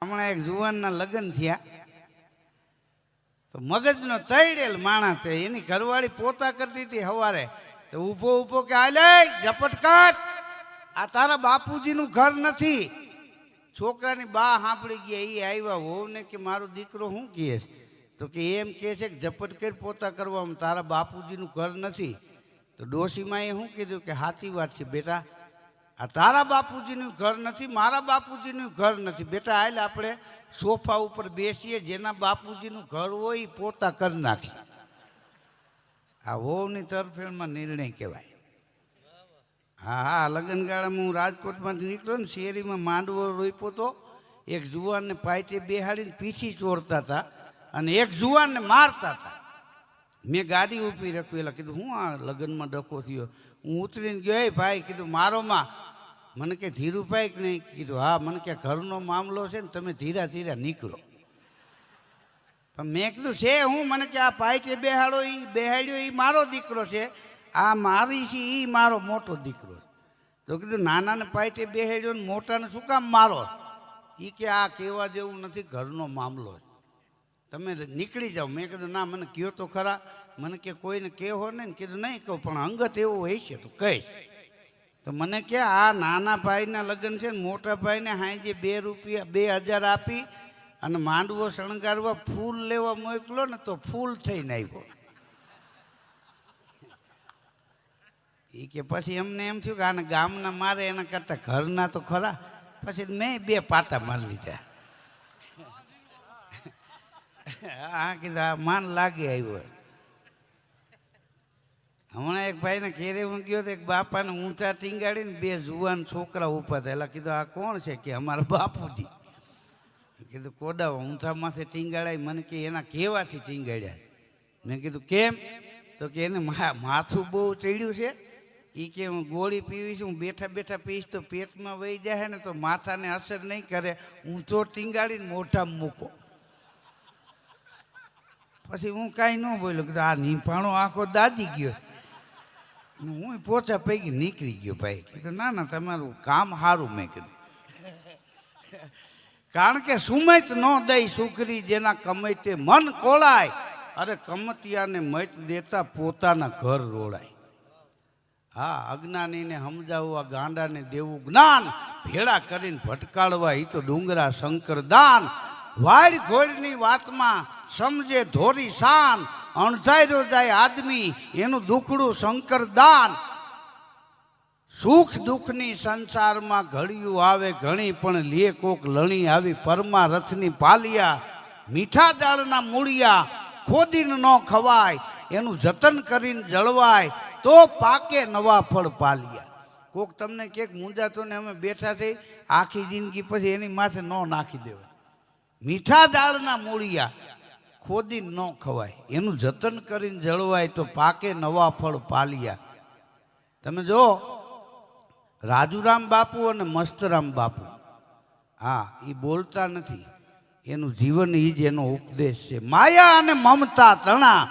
હમણાં એક જુવાનના લગ્ન થયા તો મગજનો તૈડેલ માણસ છે, એની ઘરવાળી પોતા કરતી હતી સવારે, તો ઊભો ઊભો કે આલે ઝપટ કર, આ તારા બાપુજીનું ઘર નથી. છોકરાની બા સાંભળી ગયા, એ આવ્યા વહુને કે મારો દીકરો શું કહે છે, તો કે એમ કહે છે કે ઝપટ કરી પોતા કરવામાં તારા બાપુજીનું ઘર નથી. તો ડોશીમાએ શું કીધું કે સાચી વાત છે બેટા, આ તારા બાપુજીનું ઘર નથી, મારા બાપુજીનું ઘર નથી. બેટા હાલ આપણે સોફા ઉપર બેસીએ, જેના બાપુજીનું ઘર હોય એ પોતા કરી નાખીએ. આ વહુની તરફેણમાં નિર્ણય કહેવાય. હા હા, લગ્નગાળામાં હું રાજકોટમાંથી નીકળ્યો ને, શેરીમાં માંડવો રોપ્યો તો, એક જુવાનને પાઇટે બેહાડીને પીઠી ચોરતા હતા અને એક જુવાનને મારતા હતા. મેં ગાડી ઊભી રાખવી, કીધું હું આ લગ્નમાં ડખો થયો. હું ઉતરીને ગયો, એ ભાઈ કીધું મારોમાં. મને કે ધીરુભાઈ કે નહીં? કીધું હા. મને કે ઘરનો મામલો છે ને, તમે ધીરા ધીરા નીકળો. પણ મેં કીધું છે હું? મને કે આ પાઇટે બેહાડો, એ બેહાડ્યો એ મારો દીકરો છે, આ મારી છે એ મારો મોટો દીકરો છે. તો કીધું નાનાને પાઇટે બેહાડ્યો ને મોટાને શું કામ મારો? એ કે આ કહેવા જેવું નથી, ઘરનો મામલો છે, તમે નીકળી જાઓ. મેં કીધું ના, મને કહો તો ખરા. મને કે કોઈને કહેવો નહીં. કીધું નહીં કહું, પણ અંગત એવું હોય છે તો કહીશ. તો મને કે આ નાના ભાઈના લગ્ન છે ને, મોટા ભાઈને હાંજે ₹2,000 આપી અને માંડવો શણગારવા ફૂલ લેવા મોકલો ને, તો ફૂલ થઈને આવ્યો. એ કે પછી અમને એમ થયું કે આને ગામના મારે એના કરતાં ઘરના તો ખરા. પછી મેં 2 પાટા મારી લીધા. હા કીધું આ માન લાગે આવ્યો. હમણાં એક ભાઈને ઘેરે હું ગયો તો એક બાપાને ઊંચા ટીંગાડીને 2 જુવાન છોકરા ઉભા હતા. એટલે કીધું આ કોણ છે? કે અમારા બાપુજી. કીધું કોડા ઊંચામાંથી ટીંગાડાય? મને કે એના કેવાથી ટીંગાડ્યા. મેં કીધું કેમ? તો કે એને માથું બહુ ચડ્યું છે. એ કે હું ગોળી પીવીશ, હું બેઠા બેઠા પીશ તો પેટમાં વહી જાય ને, તો માથાને અસર નહીં કરે, ઊંચો ટીંગાડીને મોઢામાં મૂકો. પછી હું કાંઈ ન બોલ્યો. કીધું આ નીંભાણો આખો દાજી ગયો. હું પોચા પૈકી નીકળી ગયો. ભાઈ કીધું ના ના, તમારું કામ સારું. મેં કીધું કારણ કે સુમૈત ન દઈ સુખરી, જેના કમૈતે મન કોળાય, અરે કમતિયાને મૈત દેતા પોતાના ઘર રોડાય. હા, અજ્ઞાનીને સમજાવવા ગાંડાને દેવું જ્ઞાન, ભેળા કરીને ભટકાળવા એ તો ડુંગરા શંકર દાન. વાડ ઘોડની વાતમાં સમજે ધોરી શાન, અણધાર્યો જાય આદમી એનું દુખડું શંકર દાન. સુખ દુઃખની સંસારમાં ઘડિયું આવે ઘણી, પણ લે કોક લણી આવી પરમારથની પાલિયા. મીઠા દાળના મૂળિયા ખોદીને ન ખવાય, એનું જતન કરીને જળવાય, તો પાકે નવા ફળ પાલિયા. કોક તમને ક્યાંક મૂંઝાતો ને અમે બેઠા થઈ આખી જિંદગી, પછી એની માથે ન નાખી દેવાય. મીઠા દાળના મૂળિયા ખોદીને ન ખવાય, એનું જતન કરીને જળવાય, તો પાકે નવા ફળ પાલિયા. તમે જો રાજુરામ બાપુ અને મસ્તરામ બાપુ, હા એ બોલતા નથી, એનું જીવન એ જ એનો ઉપદેશ છે. માયા અને મમતા તણા,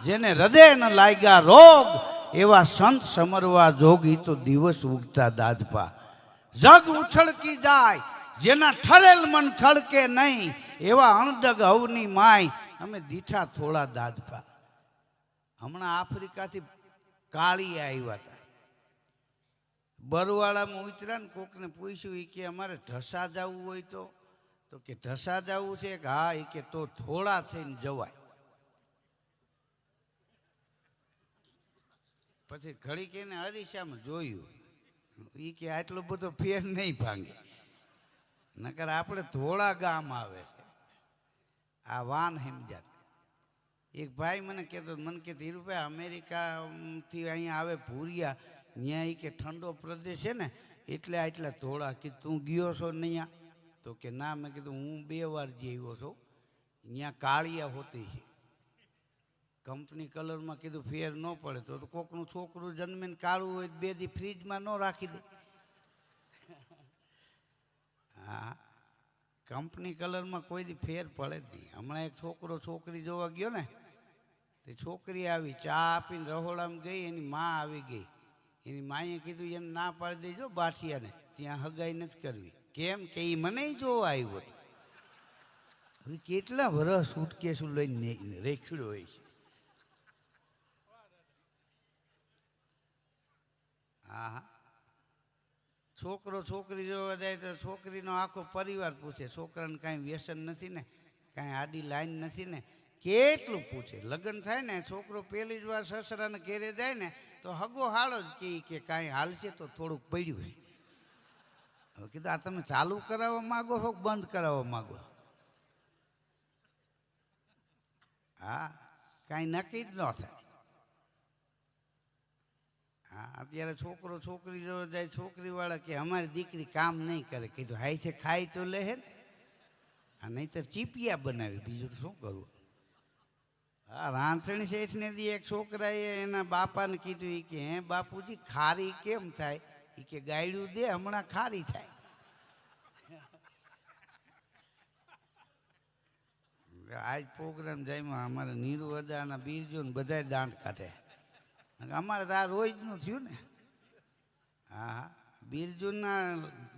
જેને હૃદય ન લાગ્યા રોગ, એવા સંત સમરવા જોગ, એ તો દિવસ ઉગતા દાદપા. જગ ઉછળકી જાય, જેના ઠરેલ મન થળકે નહીં, એવા અણડગ હવની માય, અમે દીઠા થોડા દાદપા. હમણાં આફ્રિકાથી કાળી આવ્યા હતા, બરવાળામાં ઉતર્યા ને, કોકને પૂછ્યું, એ કે અમારે ઢસા જવું હોય તો કે ઢસા જવું છે? કે હા. એ કે તો થોડા થઈને જવાય. પછી ઘડીક એને અરીસામાં જોયું, એ કે આટલો બધો ફેર નહીં ભાંગે, નકર આપણે થોડા ગામ આવે છે, આ વાન સમજાત. એક ભાઈ મને કહેતો, મને કે ધીરુભાઈ અમેરિકાથી અહીંયા આવે ભૂરિયા, ત્યાં એ કે ઠંડો પ્રદેશ છે ને, એટલે આટલા થોડા. કે તું ગયો છો નહીં? તો કે ના. મેં કીધું હું 2 વાર જઈ આવ્યો છું, ત્યાં કાળિયા હોતી છે, કંપની કલરમાં. કીધું ફેર ન પડે તો કોકનું છોકરું જન્મીને કાળું હોય 2 દી ફ્રીજમાં ન રાખી દે. હા, કંપની કલરમાં કોઈ દી ફેર પડે જ નહીં. હમણાં એક છોકરો છોકરી જોવા ગયો ને, તે છોકરી આવી, ચા આપીને રહોડામાં ગઈ, એની માં આવી ગઈ. એની માએ કીધું એને ના પાડી દેજો બાઠિયાને, ત્યાં હગાઈ નથી કરવી. કેમ? કે એ મને જોવા આવ્યો. હવે કેટલા વર્ષ સુટકેસું લઈને રેખડ્યો હોય છે. હા હા, છોકરો છોકરી જોવા જાય તો છોકરીનો આખો પરિવાર પૂછે, છોકરાને કાંઈ વ્યસન નથી ને, કાંઈ આડી લાઈન નથી ને, કેટલું પૂછે. લગ્ન થાય ને છોકરો પહેલી જ વાર સસરાને ઘેરે જાય ને તો હગો હાલો જ કે કાંઈ હાલશે તો થોડુંક પડ્યું છે. હવે કીધું આ તમે ચાલુ કરાવવા માગો છો બંધ કરાવવા માગો? હા, કાંઈ નક્કી જ ન થાય. હા, અત્યારે છોકરો છોકરી જો જાય, છોકરીવાળા કે અમારી દીકરી કામ નહીં કરે. કીધું હાઈ છે ખાઈ તો લે હે ને, આ નહીં તો ચીપિયા બનાવી, બીજું શું કરવું. હા, રાંધણી શેઠને દી એક છોકરાએ એના બાપાને કીધું એ કે હે બાપુજી ખારી કેમ થાય? એ કે ગાયડું દે હમણાં ખારી થાય. આજ પ્રોગ્રામ જાય અમારે નીરુ અદાના બીરજો ને બધા દાંત કાઢે. અમારે તો આ રોજનું થયું ને. હા,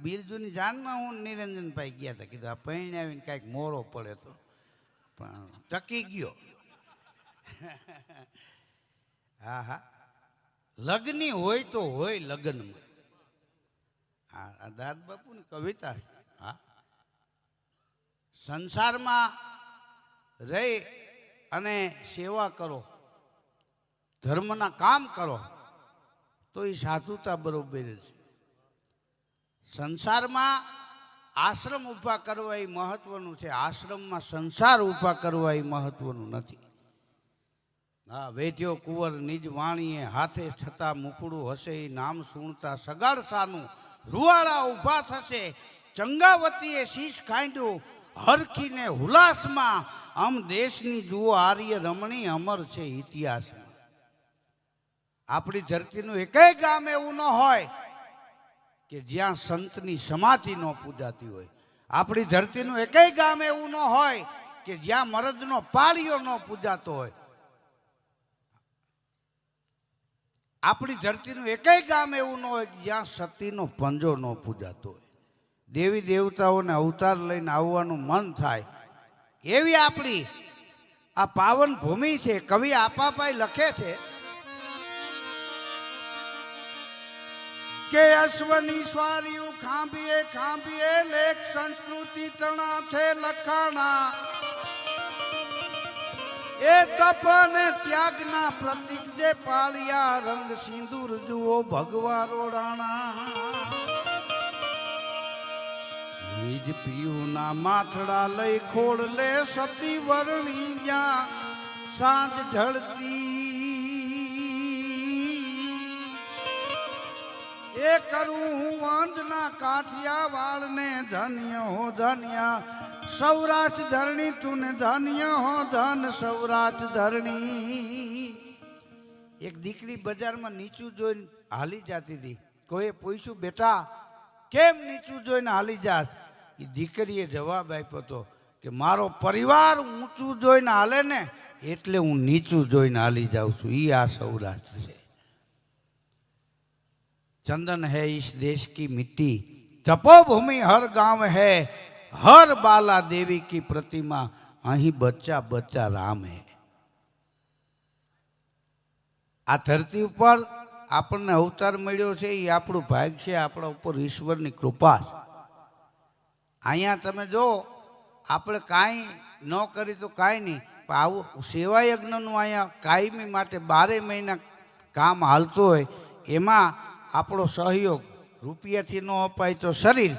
બિરજુની જાનમાં હું નિરંજનભાઈ ગયા હતા. કીધું આ પૈણે આવીને કાંઈક મોરો પડે તો, પણ ટકી ગયો. હા હા, લગ્ની હોય તો હોય લગ્નમાં. હા, દાદ બાપુની કવિતા છે. હા, સંસારમાં રહી અને સેવા કરો, ધર્મના કામ કરો તો એ સાધુતા બરોબર છે. સંસારમાં આશ્રમ ઊભા કરવા એ મહત્વનું છે, આશ્રમમાં સંસાર ઊભા કરવા એ મહત્વનું નથી. હા, વેદ્યો કુંવર નિજ વાણીએ હાથે છતાં મુખડું હશે, એ નામ સુણતા સગાડસાનું રૂવાળા ઊભા થશે. ચંગાવતીએ શીશ ખાંડ્યું હરખીને હુલાસમાં, આમ દેશની જુઓ આર્ય રમણી અમર છે ઇતિહાસમાં. આપણી ધરતીનું એકેય ગામ એવું ન હોય કે જ્યાં સંતની સમાધિ ન પૂજાતી હોય. આપણી ધરતીનું એકેય ગામ એવું ન હોય કે જ્યાં મરદનો પાળિયો ન પૂજાતો હોય. આપણી ધરતીનું એકેય ગામ એવું ન હોય કે જ્યાં સતીનો પંજો ન પૂજાતો હોય. દેવી દેવતાઓને અવતાર લઈને આવવાનું મન થાય એવી આપણી આ પાવન ભૂમિ છે. કવિ આપાભાઈ લખે છે કે અશ્વની સ્વારીયું ખાંભીએ ખાંભીએ લેખ સંસ્કૃતિ તણા છે લખાણા, એ તપ ને ત્યાગના પ્રતીક જે પાળિયા રંગ સિંદૂર જુઓ ભગવા રોડાણા. નિજ પીયુના માથડા લઈ ખોડ લે સતી વરણી જ્યાં સાંજ ઢળતી, એ કરું હું વંદના કાઠિયા વાળને ધન્ય હો ધન્યા, સૌરાષ્ટ્ર ધરણી તું ધન્ય હો ધન સૌરાષ્ટ્ર ધરણી. એક દીકરી બજારમાં નીચું જોઈને હાલી જતી હતી. કોઈએ પૂછ્યું બેટા કેમ નીચું જોઈને હાલી જાસ? એ દીકરીએ જવાબ આપ્યો હતો કે મારો પરિવાર ઊંચું જોઈને હાલે ને એટલે હું નીચું જોઈને હાલી જાઉં છું. એ આ સૌરાષ્ટ્ર છે. चंदन है इस देश की मिट्टी, तपोभूमि हर गांव है, हर बाला देवी की प्रतिमा, અહીં બચ્ચા બચ્ચા રામ હે. આ ધરતી ઉપર આપણને અવતાર મળ્યો છે એ આપણું ભાગ્ય છે, આપણા ઉપર ઈશ્વરની કૃપા છે. અહીંયા તમે જો આપણે કાંઈ ન કરી તો કાંઈ નહીં, પણ આવું સેવા યજ્ઞનું અહીંયા કાયમી માટે 12 મહિના કામ હાલતું હોય, એમાં આપણો સહયોગ રૂપિયાથી ન અપાય તો શરીર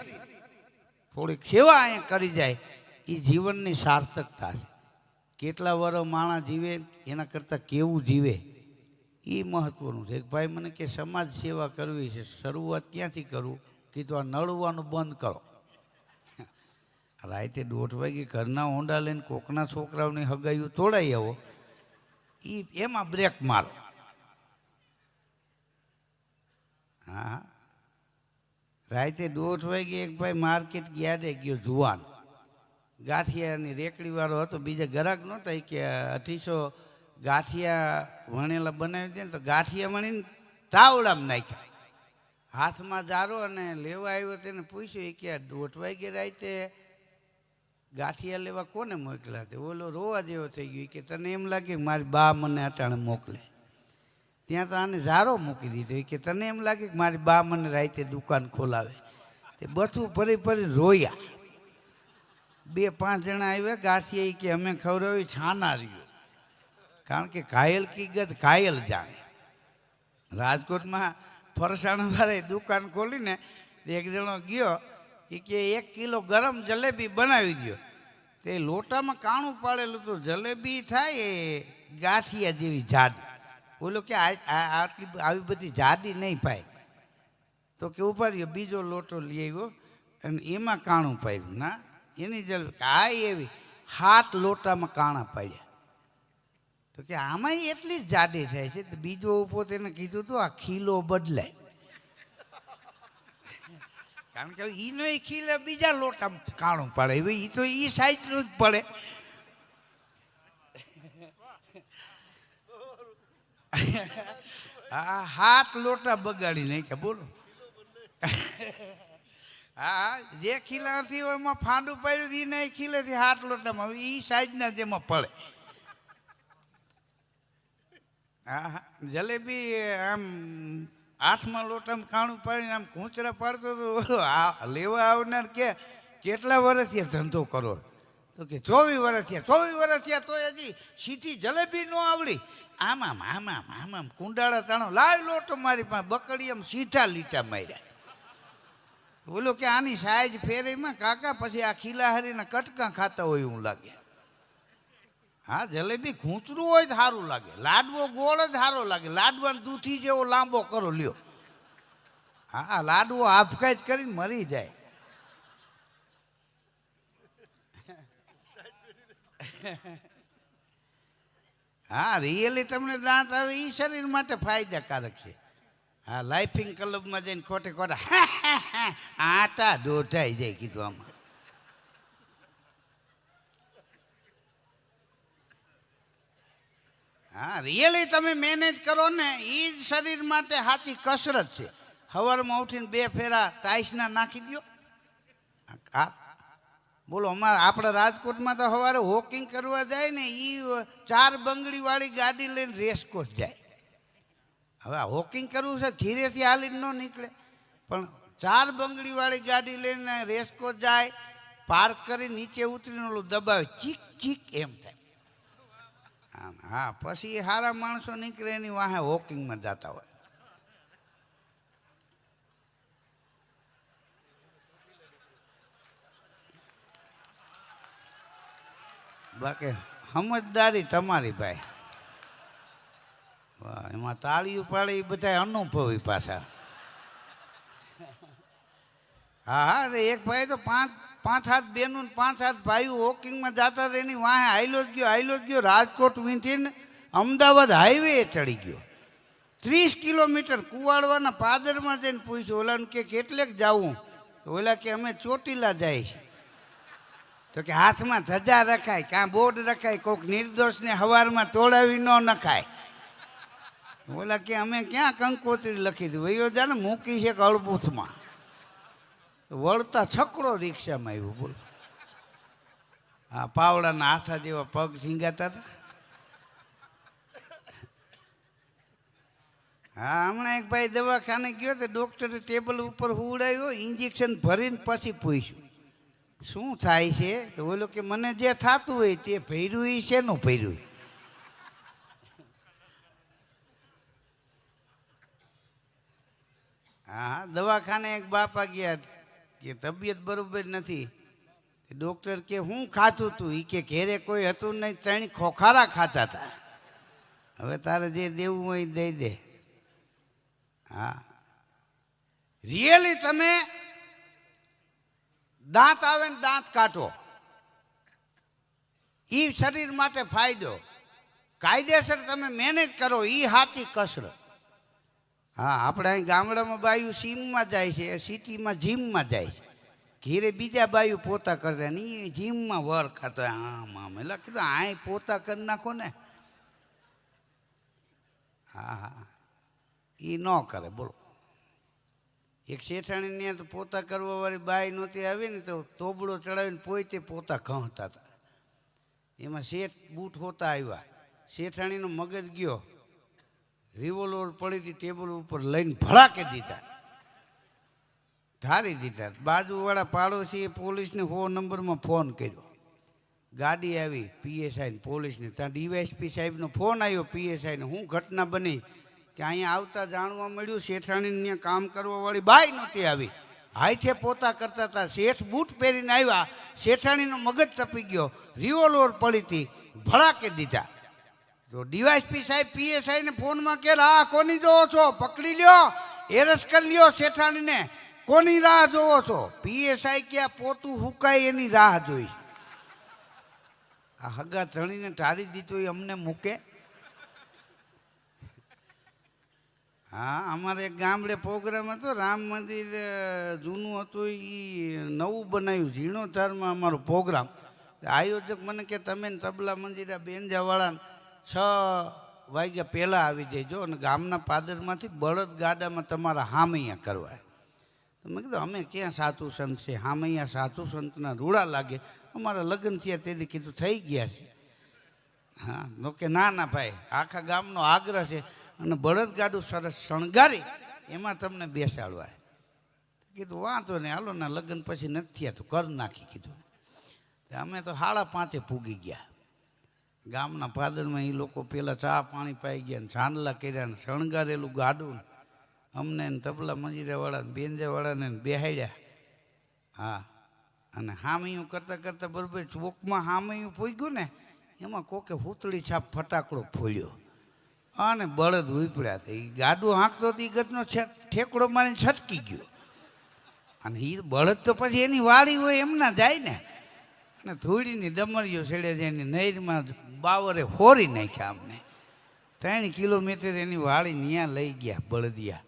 થોડીક સેવા અહીંયા કરી જાય એ જીવનની સાર્થકતા છે. કેટલા વર્ષ માણસ જીવે એના કરતાં કેવું જીવે એ મહત્વનું છે. ભાઈ મને કે સમાજ સેવા કરવી છે, શરૂઆત ક્યાંથી કરું? કીધું આ નળવાનું બંધ કરો. રાતે 1:30 વાગે ઘરના હોંડા લઈને કોકના છોકરાઓની હગાઈઓ તોડાઈ આવો, એમાં બ્રેક મારો. હા, રાતે 1:30 વાગે એક ભાઈ માર્કેટ ગયા ગયો જુવાન, ગાંઠિયાની રેકડી વાળો હતો. બીજા ગ્રાહક નહોતા કે 2800 ગાંઠિયા વણેલા બનાવી દે ને, તો ગાંઠિયા વણીને તાવડામાં નાખ્યા. હાથમાં જારો અને લેવા આવ્યો તેને પૂછ્યું કે 1:30 વાગે રાતે ગાંઠિયા લેવા કોને મોકલ્યા તે ઓલો રોવા જેવો થઈ ગયો કે તને એમ લાગે કે મારી બા મને અટાણે મોકલે ત્યાં તો આને ઝારો મૂકી દીધો કે તને એમ લાગે કે મારી બા મને રાતે દુકાન ખોલાવે તે બધું ફરી ફરી રોયા 2-5 જણા આવ્યા ગાંઠિયા કે અમે ખવડાવી છાના રહ્યો કારણ કે ઘાયલ કી ગત ઘાયલ જાણે રાજકોટમાં ફરસાણવાળાએ દુકાન ખોલીને એક જણો ગયો એ કે 1 કિલો ગરમ જલેબી બનાવી દો તે લોટામાં કાણું પાડેલું તો જલેબી થાય એ ગાંઠિયા જેવી જાડી બોલો કે આટલી આવી બધી જાડી નહીં પાય તો કે ઉપાડ્યો બીજો લોટો લઈ આવ્યો અને એમાં કાણું પાડ્યું ના એની જલેબી આ એવી 7 લોટામાં કાણા પાડ્યા તો કે આમાં એટલી જ જાડી થાય છે તો બીજો ઉભો તેને કીધું તો આ ખીલો બદલાય કારણ કે ઈનો ખીલે બીજા લોટામાં કાણું પડે એ તો એ સાઈઝનું જ પડે હા 7 લોટા બગાડી નાખ્યા બોલો હા જે ખીલાથી એમાં ફાંડું પાડ્યું એને ખીલેથી 7 લોટામાં હવે એ સાઈઝના જેમાં પડે હા જલેબી આમ 8મા લોટામાં ખાણું પાડીને આમ ખૂંચરા પાડતો તો લેવા આવનાર કે કેટલા વર્ષથી ધંધો કરો તો કે 24 વર્ષ થયા તો હજી સીધી જલેબી ન આવડી આમામ કુંડાળા તાણો લાવ લોટો મારી પાસે બકડી આમ સીધા લીટા માર્યા બોલો કે આની સાઈઝ ફેરીમાં કાકા પછી આ ખીલાહારીના કટકા ખાતા હોય એવું લાગે હા જલેબી ખૂંચરું હોય તો સારું લાગે લાડવો ગોળ જ સારો લાગે લાડવાનો દૂધી જેવો લાંબો કરો લ્યો હા લાડવો આફકાઈ જ કરીને મરી જાય હા રિયલી તમને દાંત આવે એ શરીર માટે ફાયદાકારક છે હા લાઇફિંગ ક્લબમાં જઈને ખોટે ખોટા આટા દોઢાઈ જાય કીધું આમાં હા રિયલી તમે મેનેજ કરો ને એ જ શરીર માટે સાચી કસરત છે સવારમાં ઉઠીને 2 ફેરા ટાઈસના નાખી દો બોલો અમારા આપણા રાજકોટમાં તો સવારે વોકિંગ કરવા જાય ને એ 4 બંગડીવાળી ગાડી લઈને રેસકોર્સ જાય હવે વોકિંગ કરવું છે ધીરેથી હાલીને ન નીકળે પણ 4 બંગડીવાળી ગાડી લઈને રેસકોર્સ જાય પાર્ક કરી નીચે ઉતરીને ઓલું દબાવે ચીક ચીક એમ થાય હા પછી સારા માણસો નીકળે એની વાહે વોકિંગમાં જતા હોય બાકી સમજદારી તમારી ભાઈ વાહ એમાં તાળીઓ પાડે એ બધા અનુભવી પાછા હા એક ભાઈ તો 5-7 બહેનો 5-7 ભાઈઓ વોકિંગમાં જતા એની વાહે હાઈલો જ ગયો રાજકોટ વીંટીને અમદાવાદ હાઈવે ચડી ગયો 30 કિલોમીટર કુવાડવાના પાદરમાં જઈને પૂછ્યું ઓલાને કે કેટલેક જવું તો ઓલા કે અમે ચોટીલા જાય છે તો કે હાથમાં ધજા રખાય કાં બોર્ડ રખાય કોઈક નિર્દોષને હવારમાં તોડાવી ન નખાય ઓલા કે અમે ક્યાં કંકોત્રી લખી દીધું વયો જાને મૂકી છે કળબૂથમાં વળતા છકડો રિક્ષામાં આવ્યો બોલો હા પાવડાના હાથા જેવા પગ ઝીંગાતા હતા હા હમણાં એક ભાઈ દવાખાને ગયો તો ડૉક્ટરે ટેબલ ઉપર હુવડાવ્યો ઇન્જેક્શન ભરીને પછી પૂછ્યું શું થાય છે તો બોલો કે મને જે થતું હોય તે ભર્યું એ શેનું ભર્યું હા દવાખાને એક બાપા ગયા કે તબિયત બરોબર નથી ડૉક્ટર કે હું ખાતું હતું એ કે ઘેરે કોઈ હતું નહીં 3 ખોખારા ખાતા હતા હવે તારે જે દેવું હોય દઈ દે હા રિયલી તમે દાંત આવે ને દાંત કાઢો એ શરીર માટે ફાયદો કાયદેસર તમે મેનેજ કરો એ સાચી કસરત હા આપણે અહીં ગામડામાં બાયું સીમમાં જાય છે સિટીમાં જીમમાં જાય છે ઘેરે બીજા બાયું પોતા કરતા ને એ જીમમાં વર ખાતા આમ એટલે કીધું આ પોતા કરી નાખો ને હા એ ન કરે બોલો એક શેઠાણીને તો પોતા કરવાવાળી બાઈ નહોતી આવી ને તો તોબડો ચડાવીને પોતે પોતા ઘઉંતા હતા. એમાં શેઠ બૂટ હોતા આવ્યા. શેઠાણીનો મગજ ગયો, રિવોલ્વર પડી હતી ટેબલ ઉપર લઈને ભડાકે દીધા, ઠારી દીધા. બાજુવાળા પાડોશીએ પોલીસને 100 નંબરમાં ફોન કર્યો. ગાડી આવી પીએસઆઈને પોલીસને. ત્યાં ડીવાયએસપી સાહેબનો ફોન આવ્યો પીએસઆઈને. શું ઘટના બની કે અહીંયા આવતા જાણવા મળ્યું શેઠાણીને ત્યાં કામ કરવાવાળી બાઈ નહોતી આવી, હાથે પોતા કરતા હતા. શેઠ બૂટ પહેરીને આવ્યા, શેઠાણીનો મગજ તપી ગયો, રિવોલ્વર પડી હતી, ભડાકે દીધા. તો ડીવાયએસપી સાહેબ પીએસઆઈને ફોનમાં કે આ કોની જોવો છો, પકડી લ્યો, એરેસ્ટ કરી લ્યો શેઠાણીને, કોની રાહ જોવો છો? પીએસઆઈ કે પોતું હુકાય એની રાહ જોઈ. આ હગા ધણીને ટાળી દીધો એ અમને મૂકે? હા, અમારે એક ગામડે પ્રોગ્રામ હતો, રામ મંદિર જૂનું હતું એ નવું બનાવ્યું, જીર્ણોદ્ધારમાં અમારો પ્રોગ્રામ. આયોજક મને કે તમે તબલા મંદિરા બેંજાવાળા 6 વાગ્યા પહેલાં આવી જઈજો અને ગામના પાદરમાંથી બળદ ગાડામાં તમારા હામૈયા કરવા. તો મેં કીધું અમે ક્યાં સાધુ સંત છે, હામૈયા સાધુ સંતના રૂડા લાગે, અમારા લગ્ન થયા તેથી કીધું થઈ ગયા છે. હા, તો કે ના ના ભાઈ, આખા ગામનો આગ્રહ છે અને બળદગાડું સરસ શણગારી એમાં તમને બેસાડવા. કીધું વાંધો નહીં, હાલો ના લગ્ન પછી નથી થયા તો કર નાખી કીધું. અમે તો 5:30 પૂગી ગયા ગામના પાદરમાં. એ લોકો પેલા ચા પાણી પાઈ ગયા ને ચાંદલા કર્યા ને શણગારેલું ગાડું અમને તબલા મંજીરાવાળા બેંજાવાળાને બેહાડ્યા. હા, અને હામૈયું કરતાં કરતાં બરાબર ચોકમાં હામૈયું પૂગ્યું ને એમાં કોકે હુતળી છાપ ફટાકડો ફોડ્યો અને બળદ ઉપડ્યા હતા. એ ગાડું હાંકતો હતો, એ ગતનો ઠેકડો મારીને છટકી ગયો. અને એ બળદ તો પછી એની વાડી હોય એમના જાય ને, અને ધૂળીની ડમરીઓ છેડે જઈને નહેરમાં બાવરે હોરી નાખ્યા અમને. 3 કિલોમીટર એની વાડી ત્યાં લઈ ગયા બળદિયા.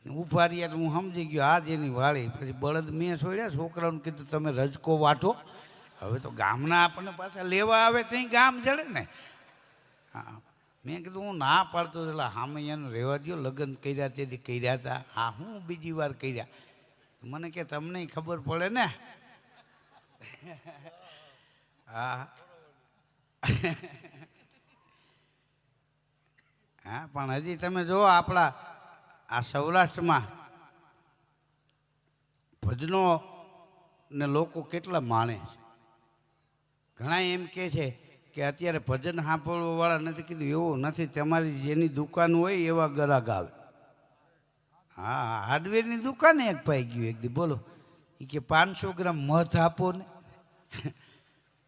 ઉભા રહ્યા તો હું સમજી ગયો આજ એની વાડી. પછી બળદ મેં છોડ્યા, છોકરાઓને કીધું તમે રજકો વાટો, હવે તો ગામના આપણને પાછા લેવા આવે ત્યાં ગામ જડે ને. હા, મેં કીધું હું ના પાડતો એટલે હામૈયાનું રહેવા દો, લગ્ન કર્યા તેથી કર્યા હતા, હા હું બીજી વાર કર્યા. મને કે તમને ખબર પડે ને. હા હા, પણ હજી તમે જુઓ આપણા આ સૌરાષ્ટ્રમાં ભજનો ને લોકો કેટલા માણે છે. ઘણા એમ કહે છે કે અત્યારે ભજન સાંભળવાવાળા નથી. કીધું એવું નથી, તમારી જેની દુકાન હોય એવા ગરાગ આવે. હા, હાર્ડવેરની દુકાને એક ભાઈ ગયું એક દી, બોલો, એ કે 500 ગ્રામ મધ આપો ને.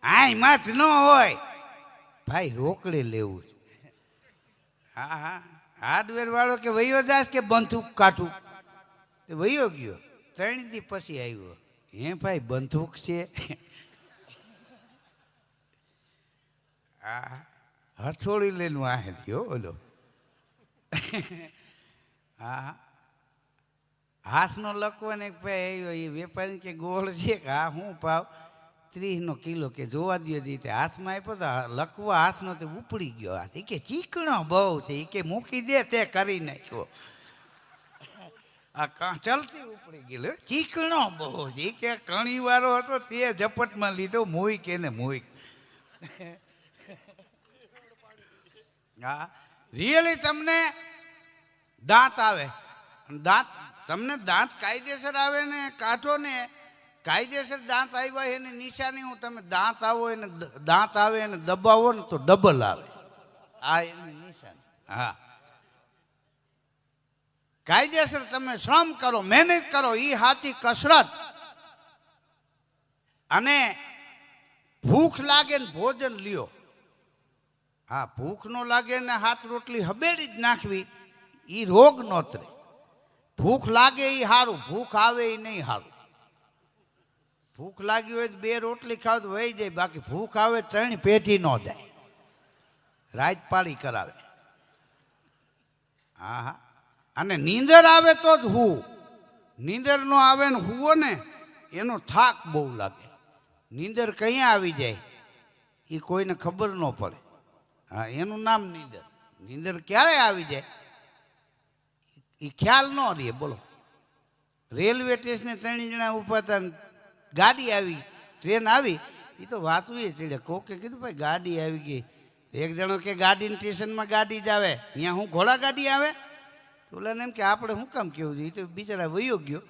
આય મધ ન હોય ભાઈ, રોકડે લેવું છે. હા હા, હાર્ડવેર વાળો કે વયો દાસ કે બંદૂક કાઢું, વયો ગયો. 3 દી પછી આવ્યો, હે ભાઈ બંદૂક છે? હા, હથોડી લઈને વાહે થયો બોલો. હા, હાથનો લખવો ને એક ભાઈ આવ્યો, એ વેપારી કે ગોળ છે કે હા શું ભાવ? 30 કિલો કે જોવા દો રીતે હાથમાં આપ્યો તો લખવા હાથનો તે ઉપડી ગયો હાથ. એ કે ચીકણો બહુ છે, એ કે મૂકી દે તે કરી નાખ્યો. આ ચલતી ઉપડી ગયેલો, ચીકણો બહુ છે. એ કે કણી વાળો હતો તે ઝપટમાં લીધો, મોઈક એને મોઈક. હા, રિયલી તમને દાંત આવે, દાંત તમને દાંત કાયદેસર આવે ને કાઢો ને, કાયદેસર દાંત આવ્યા એની નિશાની હું, તમે દાંત આવો એને દાંત આવે એને દબાવો ને તો ડબલ આવે, આ એની નિશાની. હા, કાયદેસર તમે શ્રમ કરો, મહેનત કરો, એ હાથી કસરત. અને ભૂખ લાગે ને ભોજન લ્યો. હા, ભૂખ ન લાગે ને હાથ રોટલી હબેડી જ નાખવી, એ રોગ નોતરે. ભૂખ લાગે એ સારું, ભૂખ આવે એ નહીં સારું. ભૂખ લાગી હોય તો 2 રોટલી ખાવ તો વહી જાય, બાકી ભૂખ આવે 3 પેટી ન જાય, રાત પાડી કરાવે. હા હા, અને નીંદર આવે તો જ હું, નીંદર ન આવે ને હુવો ને એનો થાક બહુ લાગે. નીંદર ક્યાં આવી જાય એ કોઈને ખબર ન પડે. હા, એનું નામ નીંદર. નીંદર ક્યારે આવી જાય એ ખ્યાલ ન રહે. બોલો, રેલવે સ્ટેશને 3 જણા ઊભા હતા, ગાડી આવી, ટ્રેન આવી. એ તો વાતું એ ચડે. કોકે કીધું ભાઈ ગાડી આવી ગઈ. એક જણો કે ગાડીની સ્ટેશનમાં ગાડી જ આવે, અહીંયા હું ઘોડા ગાડી આવે? તો ઓલાને એમ કે આપણે શું કામ કેવું છે? એ તો બિચારા વયો ગયો.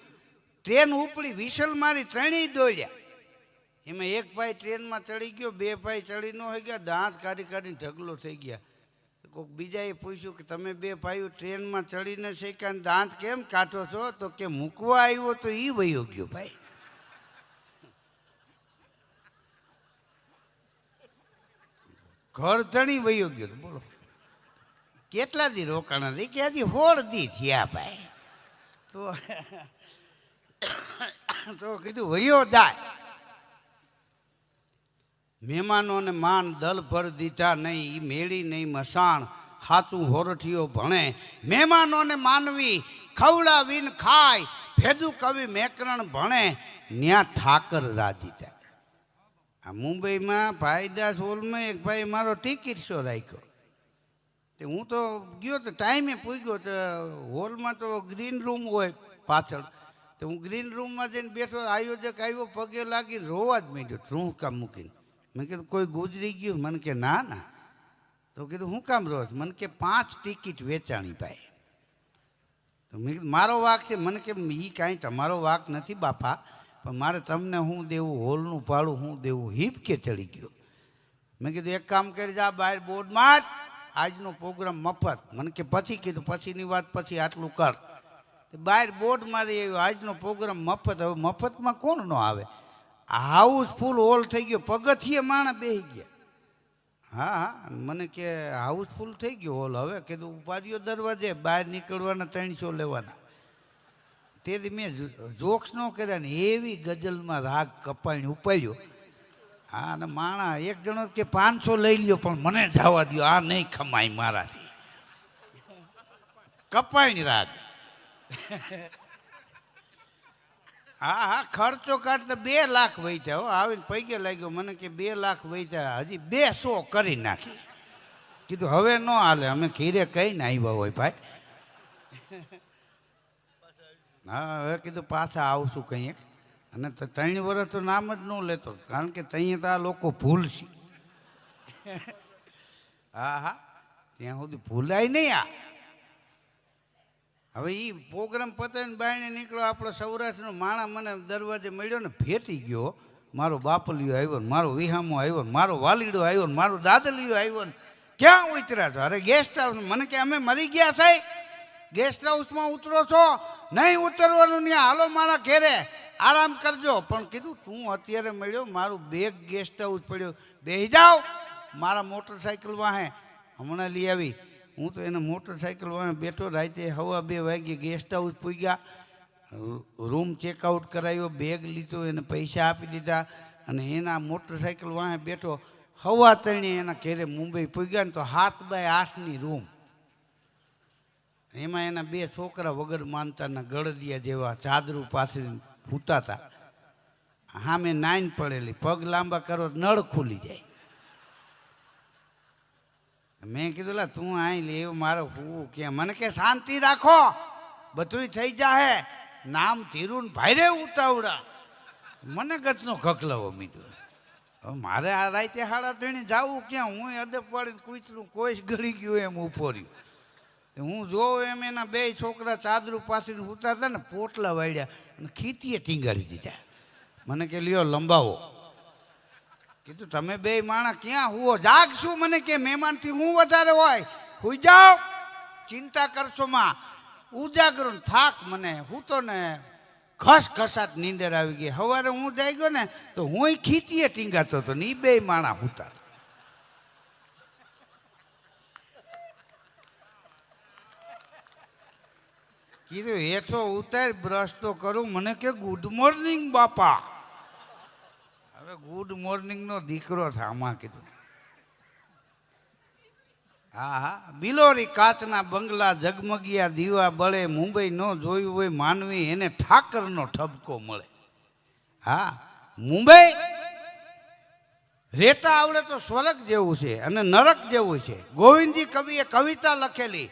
ટ્રેન ઉપડી, વિસલ મારી, 3 દોડ્યા. એમાં એક ભાઈ ટ્રેનમાં ચડી ગયો, 2 ભાઈ ચડી ન હોય ગયા, દાંત કાઢી કાઢીને ઢગલો થઈ ગયા. કોઈક બીજાએ પૂછ્યું કે તમે 2 ભાઈઓ ટ્રેનમાં ચડીને શીખ્યા, દાંત કેમ કાઢો છો? તો કે મૂકવા આવ્યો તો એ વયો ગયો ભાઈ. ઘર ધણી વયો ગયો. તો બોલો કેટલા દી રોકાણા હતી? કે હજી 16 દી થયા ભાઈ. તો કીધું વયો જાય. મહેમાનોને માન દલ ભર દીધા નહીં, એ મેળી નહીં મસાણ, હાચું હોરઠીઓ ભણે. મહેમાનોને માનવી ખવડાવીને ખાય, ભેદું કવિ મેકરણ ભણે, ન્યા ઠાકર રાજી થાય. આ મુંબઈમાં ભાઈદાસ હોલમાં એક ભાઈ મારો ટિકિટ શો રાખ્યો. તે હું તો ગયો તો ટાઈમે પૂગ્યો. તો હોલમાં તો ગ્રીન રૂમ હોય પાછળ. તો હું ગ્રીન રૂમમાં જઈને બેઠો. આયોજક આવ્યો, પગે લાગીને રોવા જ માંડ્યો. શું કામ મૂકીને? મેં કીધું કોઈ ગુજરી ગયું? મને કે ના ના. તો કીધું હું કામ રોજ? મને કે 5 ટિકિટ વેચાણી ભાઈ. તો મેં કીધું મારો વાક છે. મને કે એ કાંઈ તમારો વાક નથી બાપા, પણ મારે તમને શું દેવું? હોલનું ભાડું શું દેવું? હિપ કે ચડી ગયો. મેં કીધું એક કામ કરી જા બહાર બોર્ડમાં જ આજનો પ્રોગ્રામ મફત. મને કે પછી? કીધું પછીની વાત પછી, આટલું કર. બહાર બોર્ડ મારી આવ્યો, આજનો પ્રોગ્રામ મફત. હવે મફતમાં કોણ ન આવે? હાઉસફુલ હોલ થઈ ગયો, પગથિયે માણસ બેસી ગયા. હા હા, મને કે હાઉસફુલ થઈ ગયો હોલ. હવે કીધું ઉપાડ્યો દરવાજે, બહાર નીકળવાના 300 લેવાના. તેથી મેં જોક્સ ન કર્યા ને એવી ગઝલમાં રાગ કપાઈને ઉપાડ્યો. હા, અને માણા એક જણો કે 500 લઈ લ્યો, પણ મને જવા દો, આ નહીં ખમાય મારાથી. કપાઈને રાગ. હા હા, ખર્ચો કાઢતા 2 લાખ વૈતા. હો, આવીને પૈકે લાગ્યો. મને કે 2 લાખ વૈતા, હજી 200 કરી નાખી. કીધું હવે ન હાલે, અમે ખીરે કહીને આવ્યા હોય ભાઈ. હા, હવે કીધું પાછા આવશું કંઈક. અને 3 વર્ષ તો નામ જ ન લેતો, કારણ કે ત્યાં તો આ લોકો ભૂલશે. હા હા, ત્યાં સુધી ભૂલાય નહીં. આ હવે એ પ્રોગ્રામ પતાવીને બાયણે નીકળ્યો. આપણો સૌરાષ્ટ્રનો માણા મને દરવાજે મળ્યો ને ભેટી ગયો. મારો બાપલિયો આવ્યો ને, મારો વિહામો આવ્યો ને, મારો વાલીડો આવ્યો ને, મારો દાદલિયો આવ્યો ને. ક્યાં ઉતર્યા છો? અરે ગેસ્ટ હાઉસ. મને કે અમે મરી ગયા સાહેબ, ગેસ્ટ હાઉસમાં ઉતરો છો? નહીં ઉતરવાનું, ત્યાં હાલો મારા ઘેરે આરામ કરજો. પણ કીધું તું અત્યારે મળ્યો, મારું બેગ ગેસ્ટ હાઉસ પડ્યો, બેસી જાઓ. મારા મોટરસાઇકલ વાહે હમણાં લઈ આવી. હું તો એને મોટરસાઇકલ વાહે બેઠો. રાતે 2:15 વાગે ગેસ્ટ હાઉસ પૂગ્યા, રૂમ ચેકઆઉટ કરાવ્યો, બેગ લીધો, એને પૈસા આપી દીધા, અને એના મોટરસાઇકલ વાહે બેઠો. 3:15 એના ઘેરે મુંબઈ પૂગ્યા ને તો 7x8ની રૂમ. એમાં એના 2 છોકરા વગર માનતાના ગળદિયા જેવા ચાદરું પાથરી ભૂતા હતા. સામે 9 પડેલી, પગ લાંબા કરો નળ ખુલી જાય. મેં કીધું લા તું અહીં લે, મારો હું કે? મને કે શાંતિ રાખો, બધું થઈ જાહે. નામ ધીરું ભાઈરે ઉતાવડા. મને ગચનો ખખલાવો મીઠો. હવે મારે આ રાતે 3:30 જવું ક્યાં? હું અદબ વાળીને કૂતરું કોઈ ગળી ગયું એમ ઉભો રહ્યો. હું જોઉં એમ એના 2 છોકરા ચાદરું પાછીને ઉતા હતા ને, પોટલા વાળ્યા અને ખીતીએ ટીંગાડી દીધા. મને કે લ્યો લંબાવો. કીધું તમે 2 માણા ક્યાં હુઓ? જાગશું. મને કે મહેમાનથી હું વધારે હોય? હુઈ જાઓ, ચિંતા કરશો માં. ઉજાગરો થાક મને હું તો ને ઘસઘસાટ નીંદર આવી ગઈ. સવારે હું જાઈ ગયો ને તો હું ખીતીએ ટીંગાતો હતો ને, એ 2 માણા હુતા. કીધું હેઠો ઉતાર, બ્રશ તો કરું. મને કે ગુડ મોર્નિંગ બાપા. હવે ગુડ મોર્નિંગનો દીકરો છે આમાં. કીધું હા હા, બિલોરી કાચના બંગલા, ઝગમગિયા દીવા બળે, મુંબઈ ન જોયું હોય માનવી, એને ઠાકરનો ઠપકો મળે. હા, મુંબઈ રેતા આવડે તો સ્વર્ગ જેવું છે અને નરક જેવું છે. ગોવિંદજી કવિએ કવિતા લખેલી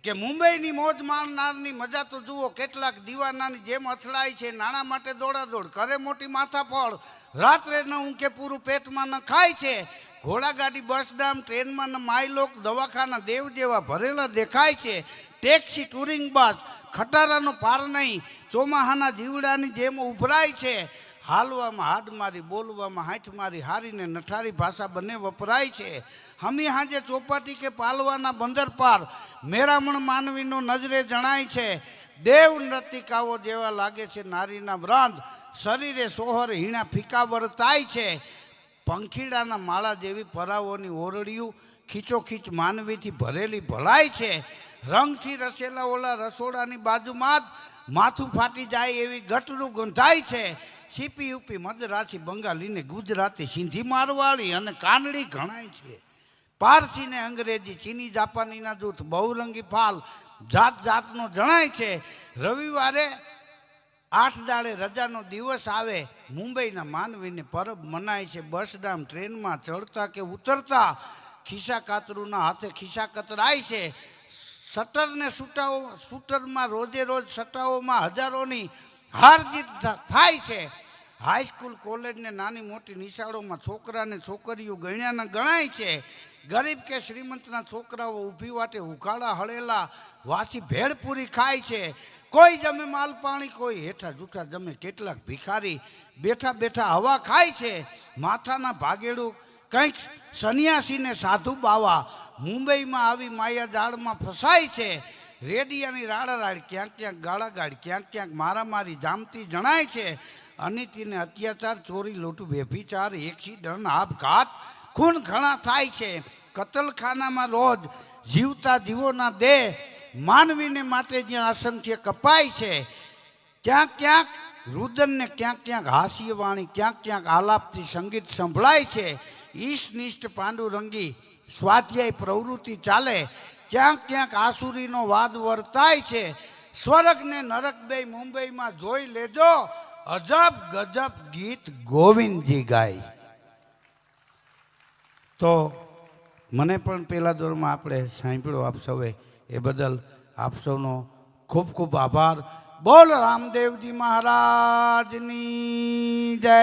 કે મુંબઈની મોજ માણનારની મજા તો જુઓ, કેટલાક દીવાનાની જેમ અથડાય છે, નાણાં માટે દોડાદોડ કરે, મોટી માથાફળ, રાત્રે ન ઊંઘે, પૂરું પેટમાં ન ખાય છે, ઘોડાગાડી, બસ ડામ, ટ્રેનમાં ન માયલોક, દવાખાના દેવ જેવા ભરેલા દેખાય છે, ટેક્સી, ટુરિંગ બસ, ખટારાનો પાર નહીં, ચોમાહાના જીવડાની જેમ ઉભરાય છે, હાલવામાં હાડ મારી, બોલવામાં હાથ મારી, હારીને નઠારી ભાષા બંને વપરાય છે, હમી હાજે ચોપાટી કે પાલવાના બંદર પાર, મેરામણ માનવીનો નજરે જણાય છે, દેવ નર્તિકાઓ જેવા લાગે છે નારીના વ્રંદ, શરીરે સોહર હીણા ફીકા વર્તાય છે, પંખીડાના માળા જેવી પરાઓની ઓરડિયું ખીચોખીચ માનવીથી ભરેલી ભલાય છે, રંગથી રસેલા ઓલા રસોડાની બાજુમાં જ માથું ફાટી જાય એવી ગટરું ગંધાય છે, સીપી ઉપી મદરાસી બંગાળીને ગુજરાતી, સિંધી મારવાળી અને કાનડી ગણાય છે, પારસી ને અંગ્રેજી, ચીની જાપાનીના જૂથ, બહુરંગી ફાલ જાત જાતનો જણાય છે, રવિવારે 8 દાડે રજાનો દિવસ આવે, મુંબઈના માનવીને પરબ મનાય છે, બસ ડામ, ટ્રેનમાં ચડતા કે ઉતરતા ખિસ્સા કાતરુના હાથે ખિસ્સા કતરાય છે, શટરને શૂટરમાં રોજે રોજ સટ્ટાઓમાં હજારોની હાર જીત થાય છે, હાઈસ્કૂલ, કોલેજ ને નાની મોટી નિશાળોમાં છોકરા ને છોકરીઓ ગણ્યાના ગણાય છે, ગરીબ કે શ્રીમંતના છોકરાઓ ઊભી વાટે ઉઘાડા હળેલા વાસી ભેળપૂરી ખાય છે, કોઈ જમે માલ પાણી, કોઈ હેઠા જૂઠા જમે, કેટલાક ભિખારી બેઠા બેઠા હવા ખાય છે, માથાના ભાગેડું કંઈક સન્યાસીને સાધુ બાવા, મુંબઈમાં આવી માયા જાળમાં ફસાય છે, રેડિયાની રાડારાડ, ક્યાંક ક્યાંક ગાળાગાળ, ક્યાંક ક્યાંક મારામારી જામતી જણાય છે, અનિતિને અત્યાચાર, ચોરી, લૂંટ, વ્યભિચાર, એક્સિડન્ટ, આપઘાત, ખૂન ઘણા થાય છે, કતલખાનામાં રોજ જીવતા જીવોના દેહ માનવીને માટે જ્યાં અસંખ્ય કપાય છે, ક્યાંક ક્યાંક રુદનને, ક્યાંક ક્યાંક હાસ્યવાણી, ક્યાંક ક્યાંક આલાપથી સંગીત સંભળાય છે, ઈષ્ટનિષ્ઠ પાંડુરંગી સ્વાધ્યાય પ્રવૃત્તિ ચાલે, ક્યાંક ક્યાંક આસુરીનો વાદ વર્તાય છે, સ્વર્ગ ને નરક બે મુંબઈમાં જોઈ લેજો, અજબ ગજબ ગીત ગોવિંદજી ગાય. તો મને પણ પહેલા દોરમાં આપણે સાંભળ્યો આપ સૌએ, એ બદલ આપ સૌનો ખૂબ ખૂબ આભાર. બોલ રામદેવજી મહારાજની જય,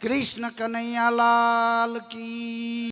કૃષ્ણ કનૈયાલાલ કી.